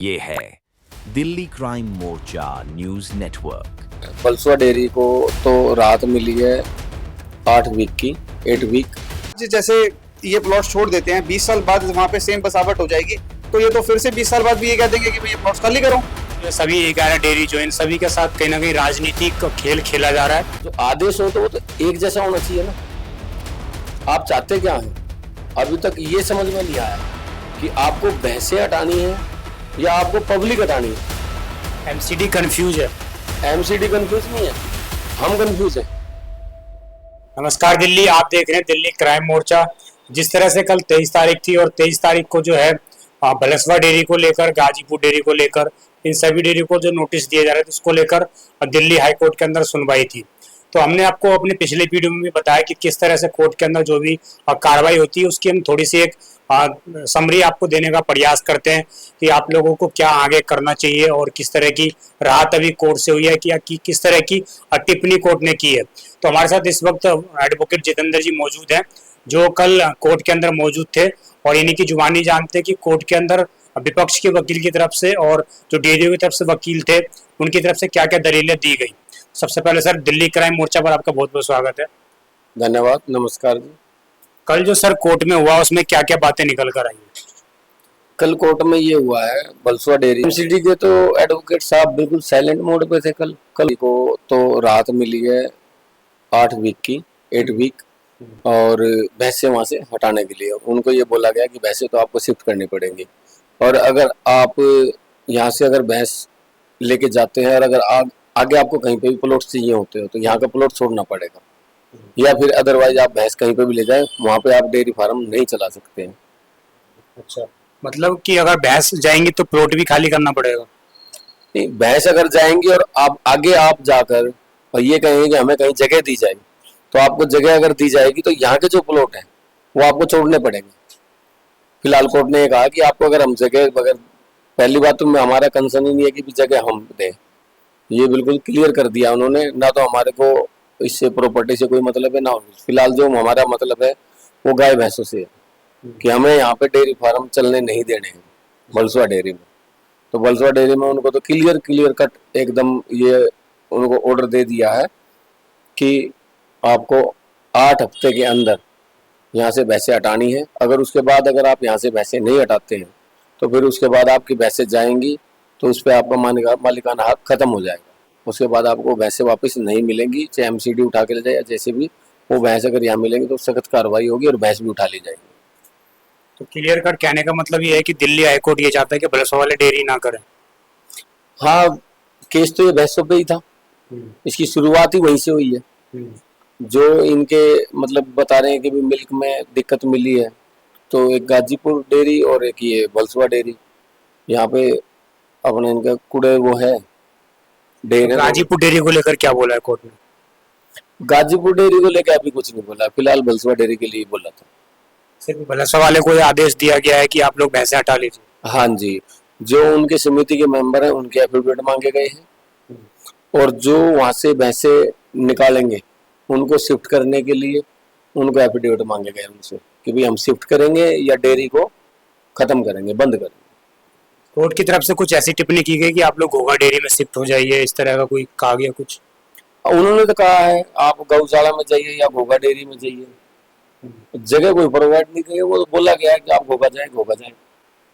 ये है दिल्ली क्राइम मोर्चा news network. बलसुआ dairy को तो राहत मिली है 8 वीक की 8 वीक। जैसे ये प्लॉट छोड़ देते हैं 20 साल बाद वहाँ पे सेम बसावट हो जाएगी, तो ये तो फिर से 20 साल बाद भी ये कह देंगे कि भाई ये प्लॉट खाली करो। सभी 11 डेयरी जो इन सभी के साथ कहीं ना कहीं राजनीतिक खेल खेला जा रहा है। जो आदेश हो तो वो तो एक जैसा होना चाहिए ना। आप चाहते क्या हैं? अभी तक ये समझ में नहीं आया कि आपको भैंसें हटानी है या आपको पब्लिक हटानी है। एमसीडी कंफ्यूज है। एमसीडी कंफ्यूज नहीं है, हम कंफ्यूज है। नमस्कार दिल्ली, आप देख रहे हैं दिल्ली क्राइम मोर्चा। जिस तरह से कल 23 तारीख थी और 23 तारीख को जो है बलसवा डेयरी को लेकर, गाजीपुर डेयरी को लेकर, इन सभी डेयरी को जो नोटिस दिए जा रहे थे उसको लेकर दिल्ली हाई कोर्ट के अंदर सुनवाई थी। तो हमने आपको अपने पिछले वीडियो में भी बताया कि किस तरह से कोर्ट के अंदर जो भी कार्रवाई होती है उसकी हम थोड़ी सी एक समरी आपको देने का प्रयास करते हैं कि आप लोगों को क्या आगे करना चाहिए और किस तरह की राहत अभी कोर्ट से हुई है कि किस तरह की टिप्पणी कोर्ट ने की है। तो हमारे साथ इस वक्त एडवोकेट जितेंद्र जी मौजूद हैं जो कल कोर्ट के अंदर मौजूद थे और इन्हीं की जुबानी जानते हैं कि कोर्ट के अंदर विपक्ष के वकील की तरफ से और जो डेयरियों की तरफ से वकील थे उनकी तरफ से क्या क्या दलीलें दी गई। सबसे पहले सर, दिल्ली क्राइम मोर्चा पर आपका बहुत बहुत स्वागत है। धन्यवाद, नमस्कार जी। कल जो सर कोर्ट में हुआ उसमें क्या क्या बातें निकल कर आई? कल कोर्ट में ये हुआ है, बलसुआ डेयरी एमसीडी के तो एडवोकेट साहब बिल्कुल साइलेंट मोड पे थे। कल को तो राहत मिली है 8 वीक की 8 वीक, और भैंसे वहाँ से हटाने के लिए उनको ये बोला गया कि भैंसे तो आपको शिफ्ट करनी पड़ेंगी, और अगर आप यहाँ से अगर भैंस लेके जाते हैं और अगर आगे आपको कहीं पे भी प्लॉट चाहिए होते हो तो यहाँ का प्लॉट छोड़ना पड़ेगा, या फिर अदरवाइज आप भैंस कहीं पे भी ले जाएं, वहाँ पे आप डेयरी फार्म नहीं चला सकते हैं। अच्छा, मतलब कि अगर भैंस जाएंगी तो प्लॉट भी खाली करना पड़ेगा? नहीं, भैंस अगर जाएंगी और आप जाकर और ये कहेंगे कि हमें कहीं जगह दी जाएगी, तो आपको जगह अगर दी जाएगी तो यहाँ के जो प्लॉट हैं वो आपको छोड़ने पड़ेंगे। फिलहाल कोर्ट ने कहा कि आपको अगर हम जगह, अगर पहली बात तो हमारा कंसर्न ही नहीं है कि जगह हम दें, ये बिल्कुल क्लियर कर दिया उन्होंने। ना तो हमारे को इससे प्रॉपर्टी से कोई मतलब है, ना फिलहाल जो हमारा मतलब है वो गाय भैंसों से है कि हमें यहाँ पे डेयरी फार्म चलने नहीं देने हैं बलसुआ डेयरी में। तो बलसुआ डेयरी में उनको तो क्लियर कट एकदम ये उनको ऑर्डर दे दिया है कि आपको 8 हफ्ते के अंदर यहाँ से भैंसें हटानी है। अगर उसके बाद अगर आप यहाँ से भैंसें नहीं हटाते हैं तो फिर उसके बाद आपकी भैंसें जाएंगी तो उस पर आपका मालिकाना हक खत्म हो जाएगा। उसके बाद आपको भैंसें वापस नहीं मिलेंगी, चाहे एमसीडी उठा के ले जाए या जैसे भी, वो भैंस अगर यहाँ मिलेंगी तो सख्त कार्रवाई होगी और भैंस भी उठा ली जाएगी। तो क्लियर कट कहने का मतलब ये है कि दिल्ली हाईकोर्ट ये चाहता है कि बलसवा वाले डेयरी ना करें। हाँ, केस तो ये भैंसों पे ही था, इसकी शुरुआत ही वहीं से हुई है। जो इनके मतलब बता रहे हैं कि भी मिल्क में दिक्कत मिली है, तो एक गाजीपुर डेयरी और एक ये बलसुआ डेयरी, यहाँ पे अपने इनका कुड़े वो है डेयरी। गाजीपुर डेयरी को लेकर क्या बोला है कोर्ट ने? गाजीपुर डेयरी को लेकर अभी कुछ नहीं बोला, फिलहाल बलसुआ डेयरी के लिए बोला था। सिर्फ बलसवा वाले को आदेश दिया गया है कि आप लोग भैंसे हटा लीजिए। हाँ जी, जो उनके समिति के मेंबर हैं उनके एफिडेविट मांगे गए हैं, और जो वहाँ से भैंसे निकालेंगे उनको शिफ्ट करने के लिए उनको एफिडेविट मांगे गए उनसे कि भाई हम शिफ्ट करेंगे या डेयरी को खत्म करेंगे, बंद करेंगे। कोर्ट की तरफ से कुछ ऐसी टिप्पणी की गई कि आप लोग घोगा डेयरी में शिफ्ट हो जाइए, इस तरह का कोई कहा गया कुछ? उन्होंने तो कहा है आप गौशाला में जाइए या घोगा डेयरी में जाइए, जगह कोई प्रोवाइड नहीं की है। वो बोला गया है कि आप घोगा जाए,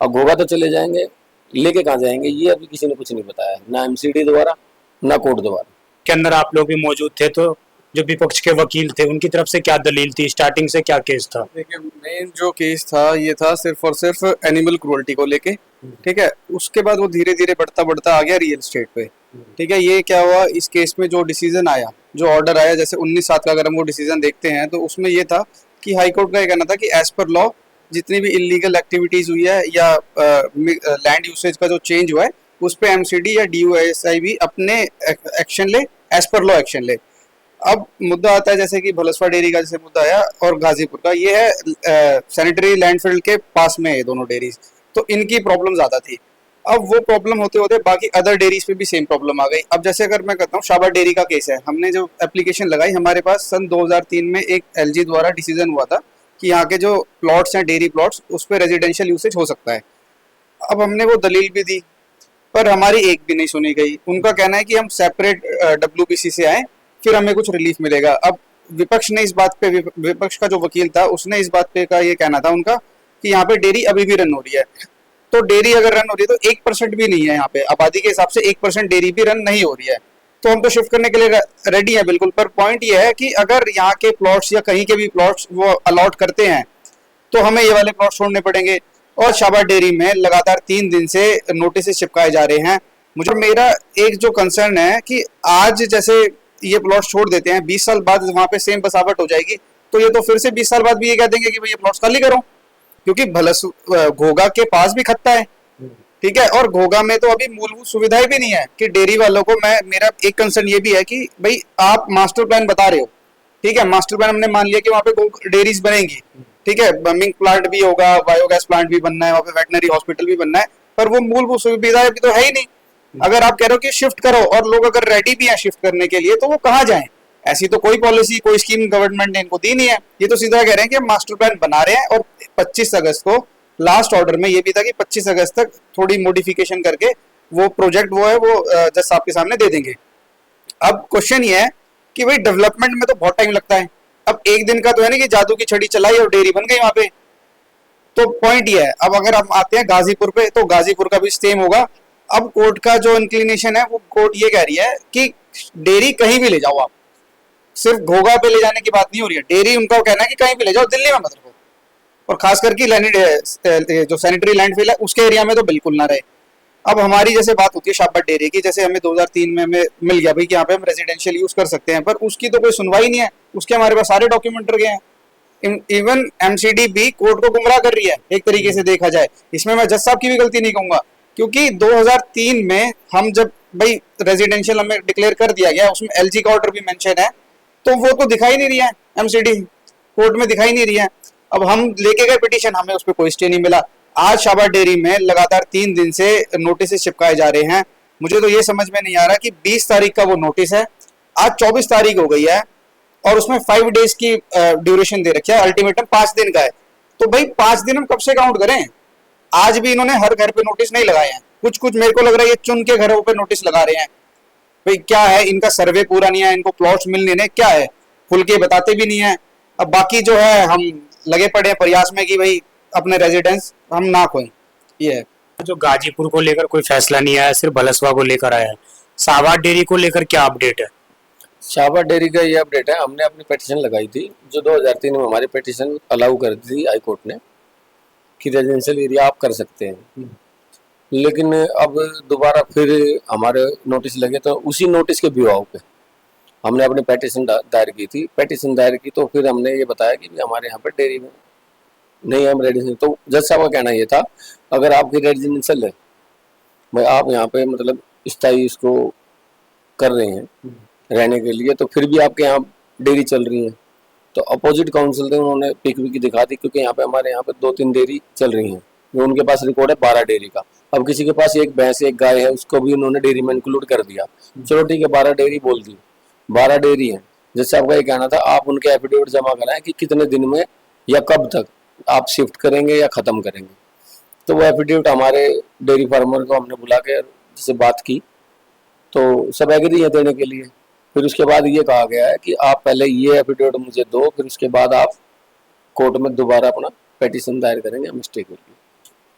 और घोगा तो चले जाएंगे, लेके कहाँ जाएंगे ये अभी किसी ने कुछ नहीं बताया, ना एमसीडी द्वारा ना कोर्ट द्वारा। के अंदर आप लोग भी मौजूद थे, तो जो विपक्ष के वकील थे उनकी तरफ से क्या दलील थी? स्टार्टिंग से क्या केस था? देखिए, मेन जो केस था ये था सिर्फ और सिर्फ एनिमल क्रूअल्टी को लेके, ठीक है। उसके बाद वो धीरे धीरे बढ़ता आ गया रियल स्टेट पे, ठीक है। ये क्या हुआ, इस केस में जो डिसीजन आया, जो ऑर्डर आया, जैसे 19/7 का अगर हम वो डिसीजन देखते हैं तो उसमें ये था कि हाई कोर्ट का ये कहना था कि एज पर लॉ जितनी भी इलीगल एक्टिविटीज हुई है या लैंड यूसेज का जो चेंज हुआ है उस पर एमसीडी या डीयूएसआई भी अपने एक्शन ले, एज पर लॉ एक्शन ले। अब मुद्दा आता है जैसे कि बलसवा डेयरी का जैसे मुद्दा आया और गाजीपुर का, ये है सैनिटरी लैंडफिल के पास में है दोनों डेयरीज, तो इनकी प्रॉब्लम ज्यादा थी। अब वो प्रॉब्लम होते होते बाकी अदर डेयरीज पे भी सेम प्रॉब्लम आ गई। अब जैसे अगर मैं कहता हूँ शाबा डेयरी का केस है, हमने जो एप्लीकेशन लगाई, हमारे पास सन 2003 में एक एलजी द्वारा डिसीजन हुआ था कि यहाँ के जो प्लॉट्स हैं डेयरी प्लॉट्स, उस पर रेजिडेंशियल यूसेज हो सकता है। अब हमने वो दलील भी दी पर हमारी एक भी नहीं सुनी गई। उनका कहना है कि हम सेपरेट WBC से आए, फिर हमें कुछ रिलीफ मिलेगा। अब विपक्ष ने इस बात पे, विपक्ष का जो वकील था उसने इस बात पे का ये कहना था उनका कि यहाँ पे डेयरी अभी भी रन हो रही है। तो डेयरी अगर रन हो रही है तो 1% भी नहीं है यहाँ पे, आबादी के हिसाब से 1% डेयरी भी रन नहीं हो रही है। तो हम तो शिफ्ट करने के लिए रेडी है बिल्कुल, पर पॉइंट ये है कि अगर यहाँ के प्लॉट्स या कहीं के भी प्लॉट्स वो अलॉट करते हैं तो हमें ये वाले प्लॉट छोड़ने पड़ेंगे। और शाबा डेयरी में लगातार 3 दिन से नोटिस चिपकाए जा रहे हैं। मुझे मेरा एक जो कंसर्न है कि आज जैसे ये प्लॉट छोड़ देते हैं, 20 साल बाद वहां पे सेम बसावट हो जाएगी, तो ये तो फिर से 20 साल बाद भी ये कह देंगे कि भाई ये प्लॉट्स खाली करो, क्योंकि घोगा के पास भी खत्ता है, ठीक है, और घोगा में तो अभी मूलभूत सुविधाएं भी नहीं है कि डेयरी वालों को। मेरा एक कंसर्न ये भी है कि भाई आप मास्टर प्लान बता रहे हो, ठीक है, मास्टर प्लान हमने मान लिया कि वहाँ पे डेयरीज बनेंगी, ठीक है, मिल्क प्लांट भी होगा, बायोगैस प्लांट भी बनना है, वहाँ पे वेटनरी हॉस्पिटल भी बनना है, पर वो मूलभूत सुविधाएं भी तो है ही नहीं। अगर आप कह रहे हो कि शिफ्ट करो और लोग अगर रेडी भी हैं शिफ्ट करने के लिए, तो वो कहाँ जाएं? ऐसी तो कोई पॉलिसी, कोई स्कीम गवर्नमेंट ने इनको दी नहीं है। ये तो सीधा कह रहे हैं कि हम मास्टर प्लान बना रहे हैं और 25 अगस्त को लास्ट ऑर्डर में ये भी था कि 25 अगस्त तक थोड़ी मॉडिफिकेशन करके वो प्रोजेक्ट वो है वो जज साहब के सामने दे देंगे। अब क्वेश्चन ये है कि भाई डेवलपमेंट में तो बहुत टाइम लगता है। अब एक दिन का तो है ना कि जादू की छड़ी चलाई और डेयरी बन गई वहां पे। तो पॉइंट ये है, अब अगर हम आते हैं गाजीपुर पे, तो गाजीपुर का भी सेम होगा। अब कोर्ट का जो इंक्लिनेशन है, वो कोर्ट ये कह रही है कि डेयरी कहीं भी ले जाओ आप, सिर्फ घोगा पे ले जाने की बात नहीं हो रही है। डेयरी उनका कहना है कि कहीं भी ले जाओ, दिल्ली में मत रखो, और खास करके जो सैनिटरी लैंडफिल है उसके एरिया में तो बिल्कुल ना रहे। अब हमारी जैसे बात होती है शाबा डेयरी की, जैसे हमें 2003 में हमें मिल गया भाई कि यहाँ पे हम रेजिडेंशियल यूज कर सकते हैं, पर उसकी तो कोई सुनवाई नहीं है, उसके हमारे पास सारे डॉक्यूमेंट रह गए हैं। इवन MCD भी कोर्ट को गुमराह कर रही है एक तरीके से देखा जाए। इसमें मैं जज साहब की भी गलती नहीं कहूंगा, क्योंकि 2003 में हम जब भाई रेजिडेंशियल हमें डिक्लेयर कर दिया गया, उसमें LG का ऑर्डर भी मेंशन है, तो वो तो दिखाई नहीं रही है, MCD कोर्ट में दिखाई नहीं रही है। अब हम लेके गए पिटीशन, हमें उस पर कोई स्टे नहीं मिला। आज शाबा डेयरी में लगातार 3 दिन से नोटिस चिपकाए जा रहे हैं। मुझे तो ये समझ में नहीं आ रहा कि 20 तारीख का वो नोटिस है, आज 24 तारीख हो गई है, और उसमें 5 डेज की ड्यूरेशन दे रखी है, अल्टीमेटम 5 दिन का है। तो भाई 5 दिन हम कब से काउंट करें? आज भी इन्होंने हर घर पे नोटिस नहीं लगाए हैं, कुछ कुछ मेरे को लग रहा है ये चुन के घरों पे नोटिस लगा रहे हैं। भाई क्या है, इनका सर्वे पूरा नहीं है, इनको प्लॉट्स मिलने नहीं, क्या है, खुल के बताते भी नहीं है। अब बाकी जो है हम लगे पड़े हैं प्रयास में कि भाई अपने रेजिडेंस हम ना खोएं। ये है जो गाजीपुर को लेकर कोई फैसला नहीं आया, सिर्फ भलसवा को लेकर आया है। शाबा डेयरी को लेकर क्या अपडेट है? शाबा डेयरी का ये अपडेट है, हमने अपनी पिटीशन लगाई थी, जो 2003 में हमारी पिटीशन अलाउ कर दी थी हाई कोर्ट ने कि रेजिडेंशियल एरिया आप कर सकते हैं। लेकिन अब दोबारा फिर हमारे नोटिस लगे, तो उसी नोटिस के बिवाव पे हमने अपनी पिटीशन दायर की थी। पिटीशन दायर की तो फिर हमने ये बताया कि हमारे यहाँ पर डेयरी में नहीं, हम रेजिडेंशियल, तो जज साहब का कहना ये था अगर आपकी रेजिडेंशियल है, भाई आप यहाँ पे मतलब स्थायी इसको कर रहे हैं रहने के लिए, तो फिर भी आपके यहाँ डेयरी चल रही है। तो अपोजिट काउंसिल थे, उन्होंने पिक विक दिखा दी, क्योंकि यहाँ पे हमारे यहाँ पे 2-3 डेयरी चल रही हैं, जो उनके पास रिकॉर्ड है 12 डेयरी का। अब किसी के पास एक भैंस एक गाय है, उसको भी उन्होंने डेयरी में इंक्लूड कर दिया। चलो ठीक है, 12 डेयरी बोल दी, 12 डेयरी है। जैसे आपका ये कहना था, आप उनके एफिडेविट जमा कराएं कि कितने दिन में या कब तक आप शिफ्ट करेंगे या खत्म करेंगे। तो वो एफिडेविट हमारे डेयरी फार्मर को हमने बुला के जिससे बात की, तो सब एग्री है देने के लिए। फिर उसके बाद ये कहा गया है कि आप पहले ये एफिडेविट मुझे दो, फिर उसके बाद आप कोर्ट में दोबारा अपना पिटीशन दायर करेंगे हम स्टे के लिए।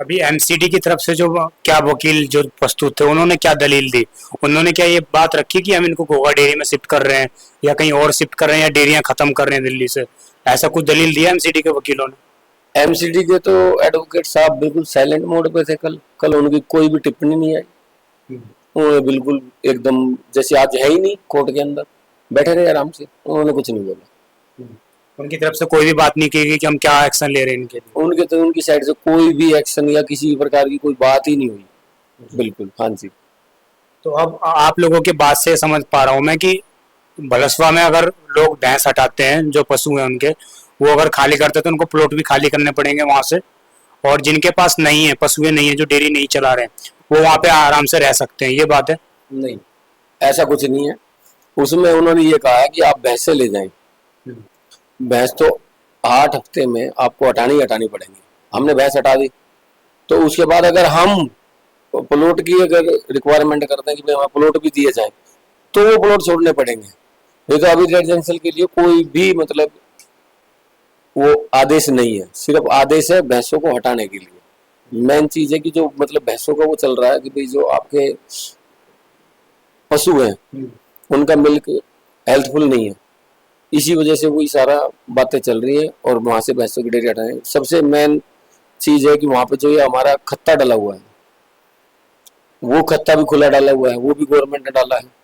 अभी MCD की तरफ से जो क्या वकील जो प्रस्तुत थे, उन्होंने क्या दलील दी? उन्होंने क्या ये बात रखी कि हम इनको घोगा डेयरी में शिफ्ट कर रहे हैं या कहीं और शिफ्ट कर रहे हैं या डेयरियां खत्म कर रहे हैं दिल्ली से? ऐसा कुछ दलील दिया MCD के वकीलों ने? MCD के तो एडवोकेट साहब बिल्कुल साइलेंट मोड पे थे। कल उनकी कोई भी टिप्पणी नहीं आई, उन्होंने बिल्कुल एकदम जैसे आज है ही नहीं, कोर्ट के अंदर बैठे रहे आराम से, उन्होंने कुछ नहीं बोला। उनकी तरफ से कोई भी बात नहीं की गई कि हम क्या एक्शन ले रहे हैं इनके लिए? उनकी साइड से कोई भी एक्शन या किसी प्रकार की कोई बात ही नहीं हुई, बिल्कुल। हाँ जी। तो अब आप लोगों के बात से समझ पा रहा हूँ मैं कि भलसवा में अगर लोग भैंस हटाते हैं, जो पशु हैं उनके, वो अगर खाली करते हैं तो उनको प्लॉट भी खाली करने पड़ेंगे वहां से, और जिनके पास नहीं है, पशुएं नहीं है, जो डेयरी नहीं चला रहे हैं, वो वहां पे आराम से रह सकते हैं। ये बात है? नहीं, ऐसा कुछ नहीं है। उसमें उन्होंने ये कहा है कि आप भैंसे ले जाएं, भैंस तो 8 हफ्ते में आपको हटानी पड़ेंगी। हमने भैंस हटा दी, तो उसके बाद अगर हम प्लॉट की अगर रिक्वायरमेंट करते हैं कि भाई हमें प्लॉट भी दिए जाए, तो वो प्लॉट छोड़ने पड़ेंगे। ये तो अभी रेजिडेंशियल के लिए कोई भी मतलब वो आदेश नहीं है, सिर्फ आदेश है भैंसों को हटाने के लिए। मेन चीज है कि जो मतलब भैंसों का वो चल रहा है कि भाई जो आपके पशु हैं उनका मिल्क हेल्थफुल नहीं है, इसी वजह से वही सारा बातें चल रही है और वहां से भैंसों की डेयरी हटाए। सबसे मेन चीज है कि वहां पे जो ये हमारा खत्ता डला हुआ है, वो खत्ता भी खुला डाला हुआ है, वो भी गवर्नमेंट ने डाला है।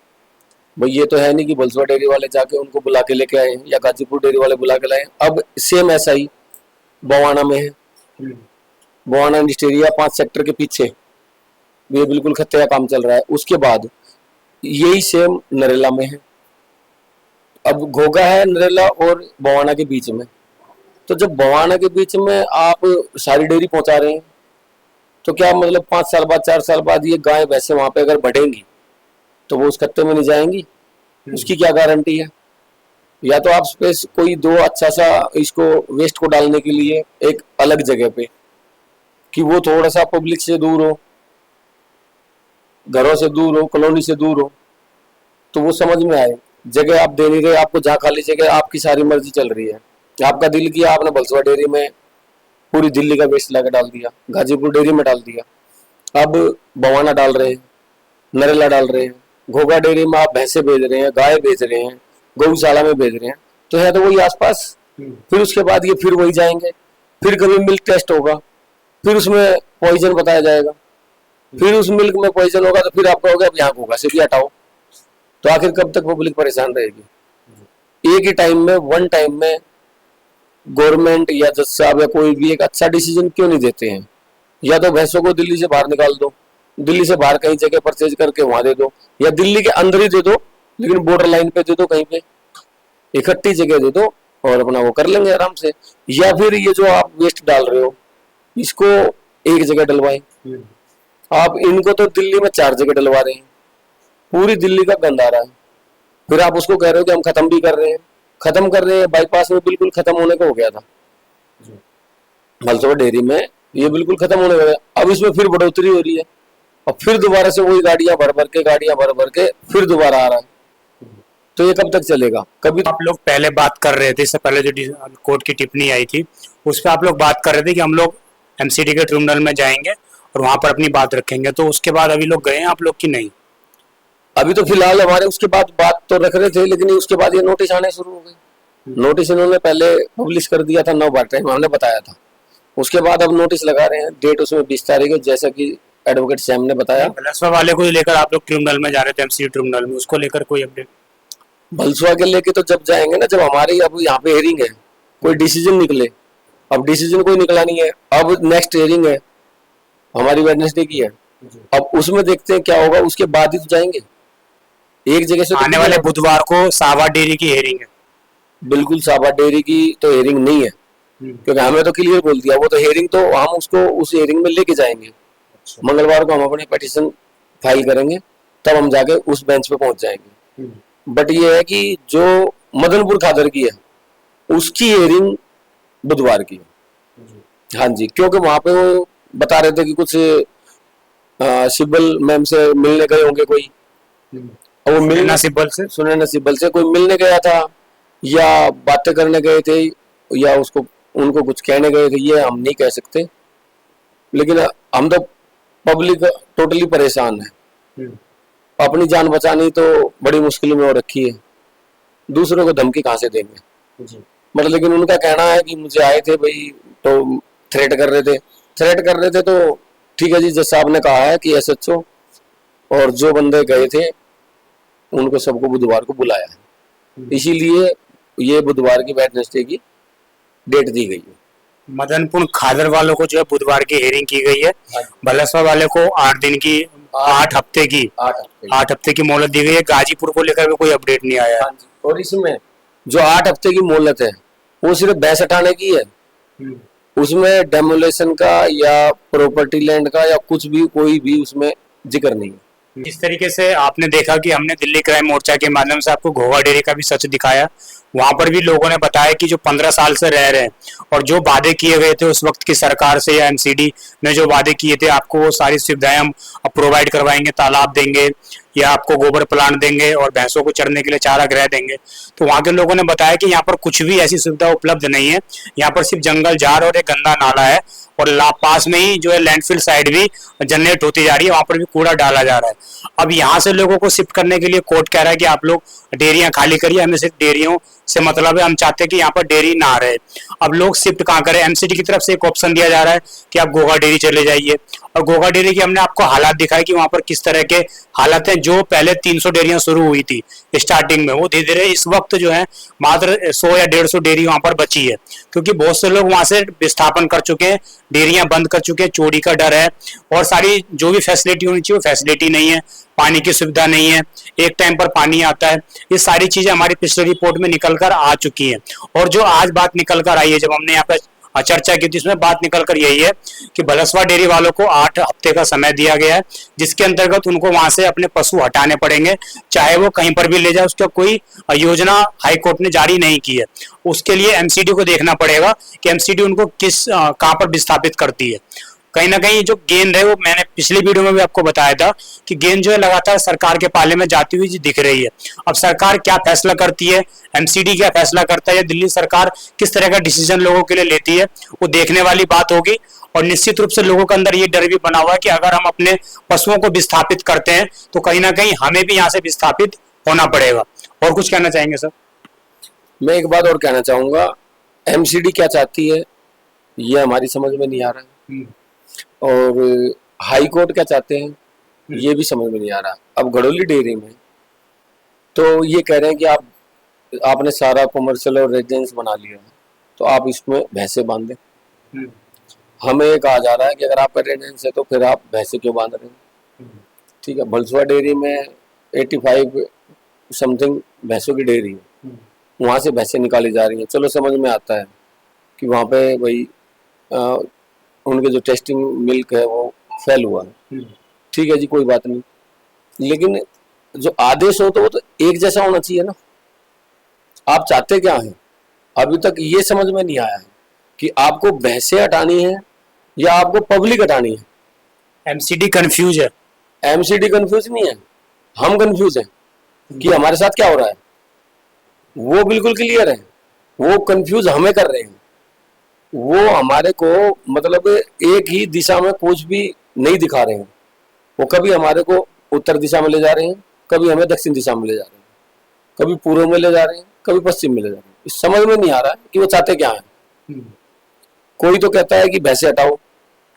भाई ये तो है नहीं कि बलसुआ डेयरी वाले जाके उनको बुला के लेके आए या गाजीपुर डेयरी वाले बुला के लाए। अब सेम ऐसा ही बवाना में है, बवाना इंडस्ट्रिया 5 सेक्टर के पीछे ये बिल्कुल खत्ते का काम चल रहा है। उसके बाद यही सेम नरेला में है। अब घोगा है नरेला और बवाना के बीच में, तो जब बवाना के बीच में आप सारी डेयरी पहुंचा रहे हैं तो क्या मतलब 5 साल बाद 4 साल बाद ये गाय भैंसे वहां पे अगर बढ़ेंगी तो वो उस खत्ते में नहीं जाएंगी, उसकी क्या गारंटी है। या तो आप स्पेस कोई दो अच्छा सा इसको वेस्ट को डालने के लिए एक अलग जगह पे कि वो थोड़ा सा पब्लिक से दूर हो, घरों से दूर हो, कॉलोनी से दूर हो, तो वो समझ में आए। जगह आप दे नहीं रहे, आपको जहाँ खाली जगह आपकी सारी मर्जी चल रही है, आपका दिल किया आपने बलसुआ डेयरी में पूरी दिल्ली का वेस्ट लाकर डाल दिया, गाजीपुर डेयरी में डाल दिया, अब बवाना डाल रहे हैं, नरेला डाल रहे हैं, घोगा डेयरी में आप भैंसे भेज रहे हैं, गाय भेज रहे हैं, गौशाला में भेज रहे हैं, तो है तो वही आसपास। फिर उसके बाद ये फिर वही जाएंगे, फिर कभी मिल्क टेस्ट होगा, फिर उसमें पॉइजन बताया जाएगा, फिर उस मिल्क में पॉइजन होगा तो फिर आपका होगा अब यहाँ घोगा से भी हटाओ। तो आखिर कब तक पब्लिक परेशान रहेगी। एक ही टाइम में वन टाइम में गवर्नमेंट या जज साहब या कोई भी एक अच्छा डिसीजन क्यों नहीं देते हैं। या तो भैंसों को दिल्ली से बाहर निकाल दो, दिल्ली से बाहर कहीं जगह परचेज करके वहां दे दो, या दिल्ली के अंदर ही दे दो लेकिन बॉर्डर लाइन पे दे दो, कहीं पे इकट्ठी जगह दे दो और अपना वो कर लेंगे आराम से। या फिर ये जो आप वेस्ट डाल रहे हो इसको एक जगह डलवाएं। आप इनको तो दिल्ली में 4 जगह डलवा रहे हैं, पूरी दिल्ली का गंद आ रहा है, फिर आप उसको कह रहे हो कि हम खत्म भी कर रहे हैं। खत्म कर रहे हैं, बाईपास में बिल्कुल खत्म होने को हो गया था, बलसुआ डेयरी में ये बिल्कुल खत्म होने लगा। अब इसमें फिर बढ़ोतरी हो रही है और फिर दोबारा से वही गाड़ियां भर भर के फिर दोबारा आ रहा है। तो ये कब तक चलेगा। कभी आप लोग पहले बात कर रहे थे, इससे पहले जो कोर्ट की टिप्पणी आई थी उस पर आप लोग बात कर रहे थे कि हम लोग एमसीडी के ट्रिब्यूनल में जाएंगे और वहां पर अपनी बात रखेंगे, तो उसके बाद अभी लोग गए हैं आप लोग की नहीं? अभी तो फिलहाल हमारे उसके बाद बात तो रख रहे थे, लेकिन उसके बाद ये नोटिस आने शुरू हो गए। नोटिस इन्होंने पहले पब्लिश कर दिया था 9 बार टाइम हमने बताया था, उसके बाद अब नोटिस लगा रहे हैं। डेट उसमें 20 तारीख है जैसा कि एडवोकेट सैम ने बताया। बलसुआ वाले को लेकर आप लोग ट्रिब्यूनल में जा रहे थे, एमसीडी ट्रिब्यूनल में, उसको लेकर कोई अपडेट? बलसुआ के लेके तो जब जाएंगे ना, जब हमारी अब यहाँ पे हेयरिंग है, कोई डिसीजन निकले। अब डिसीजन कोई निकला नहीं है, अब नेक्स्ट हेयरिंग है हमारी वेडनेसडे की है, अब उसमें देखते हैं क्या होगा, उसके बाद ही तो जाएंगे। एक जगह से आने वाले बुधवार को सावा डेयरी की हेयरिंग है। बिल्कुल साबा डेयरी की तो हेयरिंग नहीं है, क्योंकि हमें तो क्लियर बोल दिया, वो तो हेयरिंग तो हम उसको उस हेयरिंग में लेके जाएंगे। मंगलवार को हम अपने पिटीशन फाइल करेंगे, तब हम जाके उस बेंच पे पहुंच जाएंगे। बट ये है कि जो मदनपुर खादर की है उसकी हेयरिंग बुधवार की है। हाँ जी, क्योंकि वहां पे वो बता रहे थे कि कुछ सिब्बल मैम से मिलने गए होंगे कोई, और वो मिलना सिब्बल से, सुनैना सिब्बल से कोई मिलने गया था या बातें करने गए थे या उसको उनको कुछ कहने गए थे, ये हम नहीं कह सकते। लेकिन हम तो पब्लिक टोटली परेशान है, अपनी जान बचानी तो बड़ी मुश्किल में हो रखी है, दूसरों को धमकी कहाँ से देंगे मतलब। लेकिन उनका कहना है कि मुझे आए थे भाई तो थ्रेट कर रहे थे तो ठीक है जी, जज साहब ने कहा है कि एसएचओ और जो बंदे गए थे उनको सबको बुधवार को बुलाया है, इसीलिए ये बुधवार की वेडनेसडे की डेट दी गई है। मदनपुर खादर वालों को जो है बुधवार की हेयरिंग की गई है, बलसवा वाले को 8 दिन की 8 हफ्ते की मोहलत दी गई है। गाजीपुर को लेकर भी कोई अपडेट नहीं आया है। और इसमें जो 8 हफ्ते की मोहलत है वो सिर्फ भैंस हटाने की है, उसमें डेमोलेशन का या प्रॉपर्टी लैंड का या कुछ भी कोई भी उसमें जिक्र नहीं है। जिस तरीके से आपने देखा कि हमने दिल्ली क्राइम मोर्चा के माध्यम से आपको घोगा डेरे का भी सच दिखाया, वहां पर भी लोगों ने बताया कि जो 15 साल से रह रहे हैं और जो वादे किए गए थे उस वक्त की सरकार से या एमसीडी ने जो वादे किए थे, आपको वो सारी सुविधाएं हम प्रोवाइड करवाएंगे, तालाब देंगे या आपको गोबर प्लांट देंगे और भैंसों को चरने के लिए चारा गृह देंगे, तो वहां के लोगों ने बताया कि यहाँ पर कुछ भी ऐसी सुविधा उपलब्ध नहीं है। यहाँ पर सिर्फ जंगल झाड़ और एक गंदा नाला है और पास में ही जो है लैंडफिल साइड भी जनरेट होती जा रही है, वहां पर भी कूड़ा डाला जा रहा है। अब यहाँ से लोगों को शिफ्ट करने के लिए कोर्ट कह रहा है कि आप लोग डेयरियां खाली करिए, हमें सिर्फ डेयरियों से मतलब है, हम चाहते हैं कि यहाँ पर डेयरी ना रहे। अब लोग शिफ्ट कहाँ करें? एमसीडी की तरफ से एक ऑप्शन दिया जा रहा है कि आप घोगा डेयरी चले जाइए, और घोगा डेयरी की हमने आपको हालात दिखाए कि वहां पर किस तरह के हालात हैं। जो पहले 300 डेयरियां शुरू हुई थी स्टार्टिंग में, वो धीरे धीरे इस वक्त जो है मात्र 100 या 150 डेयरी वहां पर बची है, क्योंकि बहुत से लोग वहां से विस्थापन कर चुके हैं, डेयरियां बंद कर चुके हैं, चोरी का डर है और सारी जो भी फैसिलिटी होनी चाहिए वो फैसिलिटी नहीं है, पानी की सुविधा नहीं है, एक टाइम पर पानी आता है। ये सारी चीजें हमारी पिछले रिपोर्ट में निकल कर आ चुकी है। और जो आज बात निकल कर आई है, जब हमने यहाँ पे चर्चा की थी, इसमें बात निकल कर यही है कि बलसवा डेयरी वालों को 8 हफ्ते का समय दिया गया है, जिसके अंतर्गत उनको वहां से अपने पशु हटाने पड़ेंगे, चाहे वो कहीं पर भी ले जाए। उसका कोई योजना हाईकोर्ट ने जारी नहीं की है। उसके लिए एमसीडी को देखना पड़ेगा कि एमसीडी उनको कहाँ पर विस्थापित करती है। कहीं ना कहीं जो गेंद है, वो मैंने पिछली वीडियो में भी आपको बताया था कि गेंद जो है लगातार सरकार के पाले में जाती हुई दिख रही है। अब सरकार क्या फैसला करती है, एमसीडी क्या फैसला करता है, या दिल्ली सरकार किस तरह का डिसीजन लोगों के लिए लेती है, वो देखने वाली बात होगी। और निश्चित रूप से लोगों के अंदर ये डर भी बना हुआ है कि अगर हम अपने पशुओं को विस्थापित करते हैं तो कहीं ना कहीं हमें भी यहाँ से विस्थापित होना पड़ेगा। और कुछ कहना चाहेंगे सर? मैं एक बात और कहना चाहूंगा, एमसीडी क्या चाहती है ये हमारी समझ में नहीं आ रहा है, और हाई कोर्ट क्या चाहते हैं ये भी समझ में नहीं आ रहा। अब घड़ोली डेयरी में तो ये कह रहे हैं कि आपने सारा कमर्शियल और रेजिडेंस बना लिया है, तो आप इसमें भैंसे बांध दें। हमें ये कहा जा रहा है कि अगर आपका रेजिडेंस है तो फिर आप भैंसे क्यों बांध रहे हैं? ठीक है, बलसवा डेयरी में 85 समथिंग भैंसों की डेयरी है, वहां से भैंसें निकाली जा रही हैं। चलो समझ में आता है कि वहां पे भाई उनके जो टेस्टिंग मिल्क है वो फेल हुआ है, ठीक है जी, कोई बात नहीं, लेकिन जो आदेश हो तो वो तो एक जैसा होना चाहिए ना। आप चाहते क्या हैं? अभी तक ये समझ में नहीं आया है कि आपको भैंसें हटानी है या आपको पब्लिक हटानी है। एमसीडी कंफ्यूज है। एमसीडी कंफ्यूज नहीं है, हम कंफ्यूज हैं कि हमारे साथ क्या हो रहा है। वो बिल्कुल क्लियर है, वो कंफ्यूज हमें कर रहे हैं। वो हमारे को मतलब एक ही दिशा में कुछ भी नहीं दिखा रहे हैं। वो कभी हमारे को उत्तर दिशा में ले जा रहे हैं, कभी हमें दक्षिण दिशा में ले जा रहे हैं, कभी पूर्व में ले जा रहे हैं, कभी पश्चिम में ले जा रहे हैं। समझ में नहीं आ रहा है कि वो चाहते क्या है। कोई तो कहता है कि भैंसे हटाओ,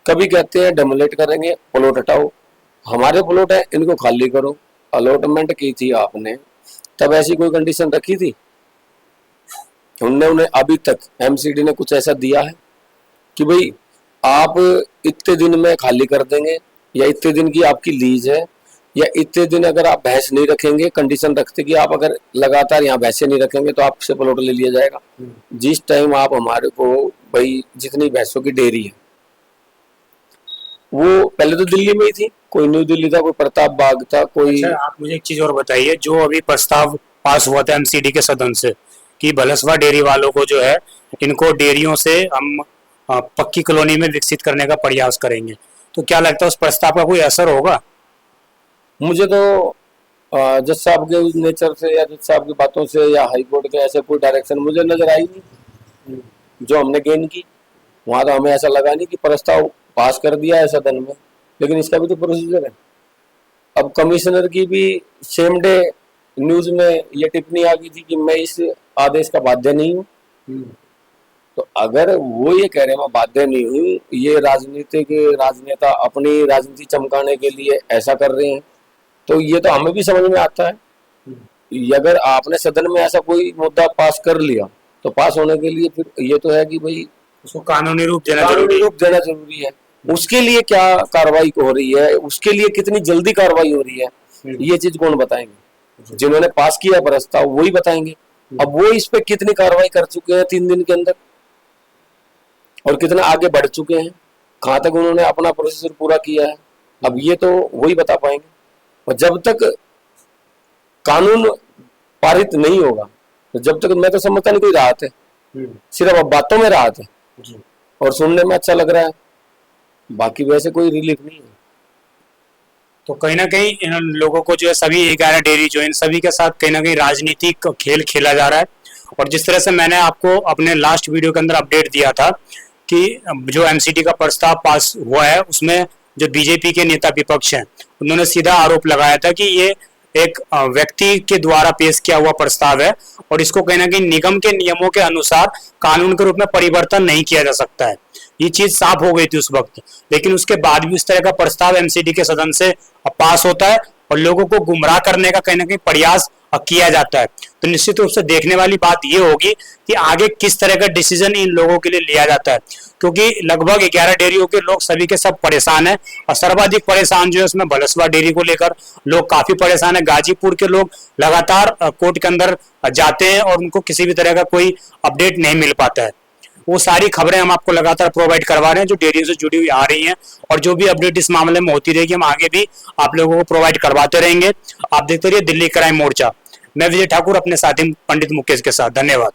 कभी कहते हैं डेमोलेट करेंगे, प्लॉट हटाओ। हमारे प्लॉट है, इनको खाली करो। अलॉटमेंट की थी आपने, तब ऐसी कोई कंडीशन रखी थी? उन्हें अभी तक एमसीडी ने कुछ ऐसा दिया है कि भाई आप इतने दिन में खाली कर देंगे, या इतने दिन की आपकी लीज है, या इतने दिन अगर आप भैंस नहीं रखेंगे, कंडीशन रखते कि आप अगर लगातार यहाँ भैंसे नहीं रखेंगे तो आपसे प्लॉट ले लिया जाएगा। जिस टाइम आप हमारे को भाई जितनी भैंसों की डेयरी है वो पहले तो दिल्ली में ही थी, कोई न्यू दिल्ली था, कोई प्रताप बाग था, कोई। अच्छा, आप मुझे एक चीज और बताइए, जो अभी प्रस्ताव पास हुआ था एमसीडी के सदन से कि बलसवा डेयरी वालों को जो है इनको डेयरियों से हम पक्की कॉलोनी में विकसित करने का प्रयास करेंगे, तो क्या लगता है उस प्रस्ताव का कोई असर होगा? मुझे तो जज साहब के नेचर से या जज साहब की बातों से या हाई कोर्ट के ऐसे कोई डायरेक्शन मुझे नजर आई नहीं जो हमने गेन की। वहां तो हमें ऐसा लगा नहीं कि प्रस्ताव पास कर दिया है सदन में, लेकिन इसका भी तो प्रोसीजर है। अब कमिश्नर की भी सेम डे न्यूज में ये टिप्पणी आ गई थी कि मैं इस आदेश का बाध्य नहीं हूँ। तो अगर वो ये कह रहे हैं मैं बाध्य नहीं हूँ, ये राजनेता अपनी राजनीति चमकाने के लिए ऐसा कर रहे हैं, तो ये तो हमें भी समझ में आता है। अगर आपने सदन में ऐसा कोई मुद्दा पास कर लिया तो पास होने के लिए फिर ये तो है कि भाई उसको कानूनी रूप देना जरूरी है। उसके लिए क्या कार्रवाई हो रही है, उसके लिए कितनी जल्दी कार्रवाई हो रही है, ये चीज कौन बताएंगे? जिन्होंने पास किया प्रस्ताव वही बताएंगे। अब वो इस पे कितनी कार्रवाई कर चुके हैं 3 दिन के अंदर, और कितना आगे बढ़ चुके हैं, कहाँ तक उन्होंने अपना प्रोसेसर पूरा किया है, अब ये तो वही बता पाएंगे। और जब तक कानून पारित नहीं होगा, तो जब तक मैं तो समझता नहीं कोई राहत है, सिर्फ अब बातों में राहत है और सुनने में अच्छा लग रहा है, बाकी वैसे कोई रिलीफ नहीं है। तो कहीं ना कहीं इन लोगों को जो है सभी 11 डेयरी जो इन सभी के साथ कहीं ना कहीं राजनीतिक खेल खेला जा रहा है। और जिस तरह से मैंने आपको अपने लास्ट वीडियो के अंदर अपडेट दिया था कि जो एमसीडी का प्रस्ताव पास हुआ है उसमें जो बीजेपी के नेता विपक्ष हैं उन्होंने सीधा आरोप लगाया था कि ये एक व्यक्ति के द्वारा पेश किया हुआ प्रस्ताव है और इसको कहीं ना कहीं निगम के नियमों के अनुसार कानून के रूप में परिवर्तन नहीं किया जा सकता है। ये चीज साफ हो गई थी उस वक्त, लेकिन उसके बाद भी इस तरह का प्रस्ताव एमसीडी के सदन से पास होता है और लोगों को गुमराह करने का कहीं ना कहीं प्रयास किया जाता है। तो निश्चित रूप से देखने वाली बात ये होगी कि आगे किस तरह का डिसीजन इन लोगों के लिए लिया जाता है, क्योंकि लगभग 11 डेयरियों के लोग सभी के सब परेशान हैं और सर्वाधिक परेशान जो है उसमें बलसवा डेयरी को लेकर लोग काफी परेशान है। गाजीपुर के लोग लगातार कोर्ट के अंदर जाते हैं और उनको किसी भी तरह का कोई अपडेट नहीं मिल पाता है। वो सारी खबरें हम आपको लगातार प्रोवाइड करवा रहे हैं जो डेयरी से जुड़ी हुई आ रही हैं, और जो भी अपडेट इस मामले में होती रहेगी हम आगे भी आप लोगों को प्रोवाइड करवाते रहेंगे। आप देखते रहिए दिल्ली क्राइम मोर्चा। मैं विजय ठाकुर अपने साथी पंडित मुकेश के साथ। धन्यवाद।